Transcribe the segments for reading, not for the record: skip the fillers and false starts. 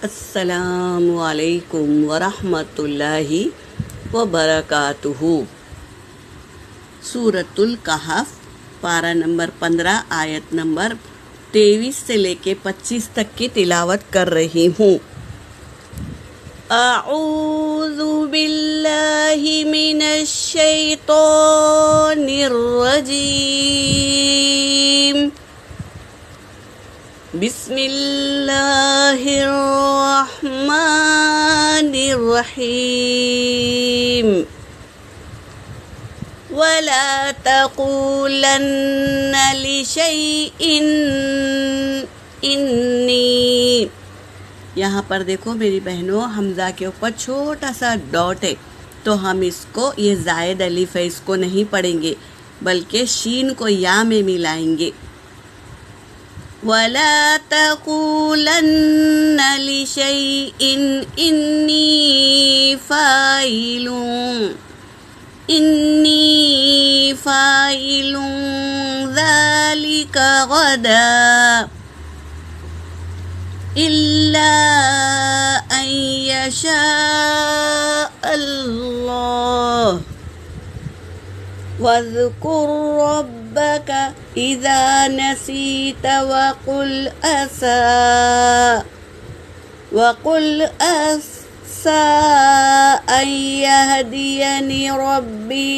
السلام علیکم ورحمۃ اللہ وبرکاتہ۔ سورۃ الکہف پارہ نمبر 15 آیت نمبر 23 سے لے کے 25 تک کی تلاوت کر رہی ہوں۔ اعوذ باللہ من الشیطان الرجیم، بسم اللہ الرحمن الرحیم۔ وَلَا تَقُولَنَّ لِشَيْءٍ إِنِّي، یہاں پر دیکھو میری بہنوں، حمزہ کے اوپر چھوٹا سا ڈاٹ ہے، تو ہم اس کو، یہ زائد الف ہے، اس کو نہیں پڑھیں گے بلکہ شین کو یا میں ملائیں گے۔ وَلَا تَقُولَنَّ لِشَيْءٍ إِنِّي فَاعِلٌ ذَلِكَ غَدًا إِلَّا أَن يَشَاءَ اللَّهُ وَاذْكُر رَّبَّكَ إِذَا نَسِيتَ وَقُلْ عَسَىٰ أَن يَهْدِيَنِ رَبِّي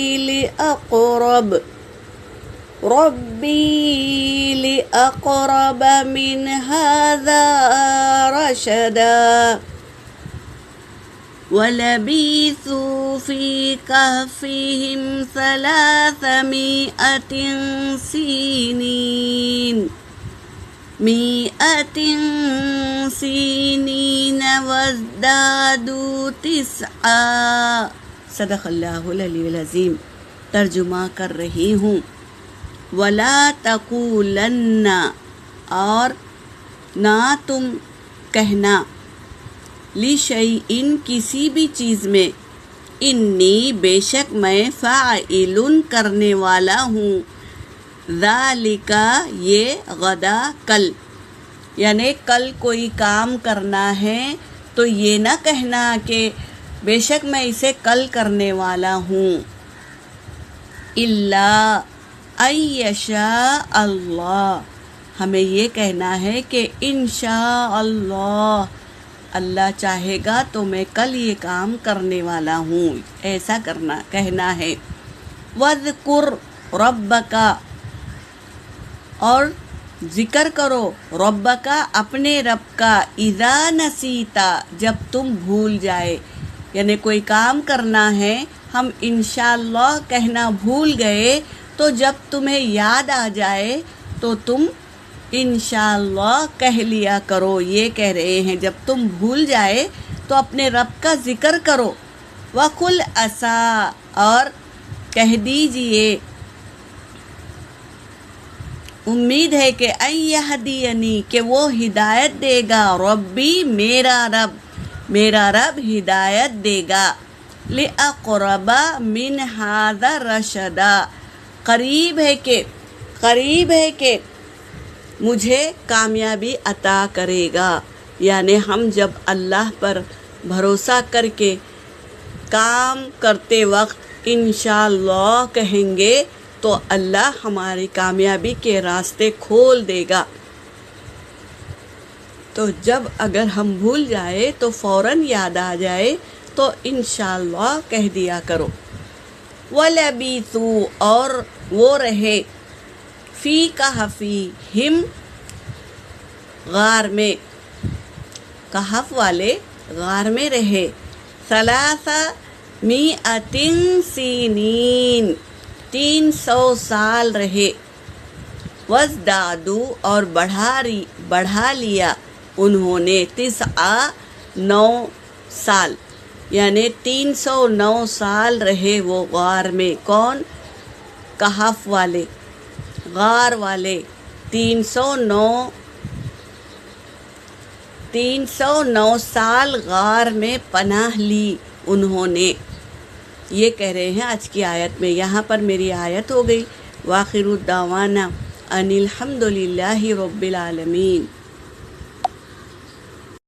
لِأَقْرَبَ مِنْ هَٰذَا رَشَدًا۔ وَلَبِثُوا فِي كَهْفِهِمْ 300 سِنِينَ وَازْدَادُوا 9۔ صدق اللہ العلی العظیم۔ ترجمہ کر رہی ہوں۔ وَلَا تَقُولَنَّ، اور نہ تم کہنا، لِشَيْءٍ کسی بھی چیز میں، انی بے شک میں، فاعل کرنے والا ہوں، ذالک یہ، غدا کل، یعنی کل کوئی کام کرنا ہے تو یہ نہ کہنا کہ بے شک میں اسے کل کرنے والا ہوں، الا ان یشاء اللہ، ہمیں یہ کہنا ہے کہ انشاء اللہ، اللہ چاہے گا تو میں کل یہ کام کرنے والا ہوں، ایسا کہنا ہے۔ وَاذْكُر رَبَّكَ، اور ذکر کرو، ربک اپنے رب کا، اذا نسیتا جب تم بھول جائے، یعنی کوئی کام کرنا ہے، ہم انشاءاللہ کہنا بھول گئے، تو جب تمہیں یاد آ جائے تو تم انشاءاللہ کہہ لیا کرو۔ یہ کہہ رہے ہیں جب تم بھول جائے تو اپنے رب کا ذکر کرو۔ وَقُلْ عَسَىٰ، اور کہہ دیجئے، امید ہے کہ ان یہدینی، کہ وہ ہدایت دے گا، ربی میرا رب ہدایت دے گا، لِأَقْرَبَ مِنْ هَٰذَا رَشَدًا، قریب ہے کہ مجھے کامیابی عطا کرے گا۔ یعنی ہم جب اللہ پر بھروسہ کر کے کام کرتے وقت انشاءاللہ کہیں گے تو اللہ ہماری کامیابی کے راستے کھول دے گا۔ تو جب اگر ہم بھول جائے تو فوراً یاد آ جائے تو انشاءاللہ کہہ دیا کرو۔ وَلَبِثُوا، اور وہ رہے، فی کہفِہم، غار میں، کہف والے غار میں رہے، 300 سنین، 300 سال رہے، وَازْدَادُوا، اور بڑھا لیا انہوں نے، 9 سال، یعنی 309 سال رہے وہ غار میں۔ کون؟ کہف والے، غار والے، 309 سال غار میں پناہ لی انہوں نے۔ یہ کہہ رہے ہیں آج کی آیت میں۔ یہاں پر میری آیت ہو گئی۔ وآخر الدعوانا ان الحمد للہ رب العالمین۔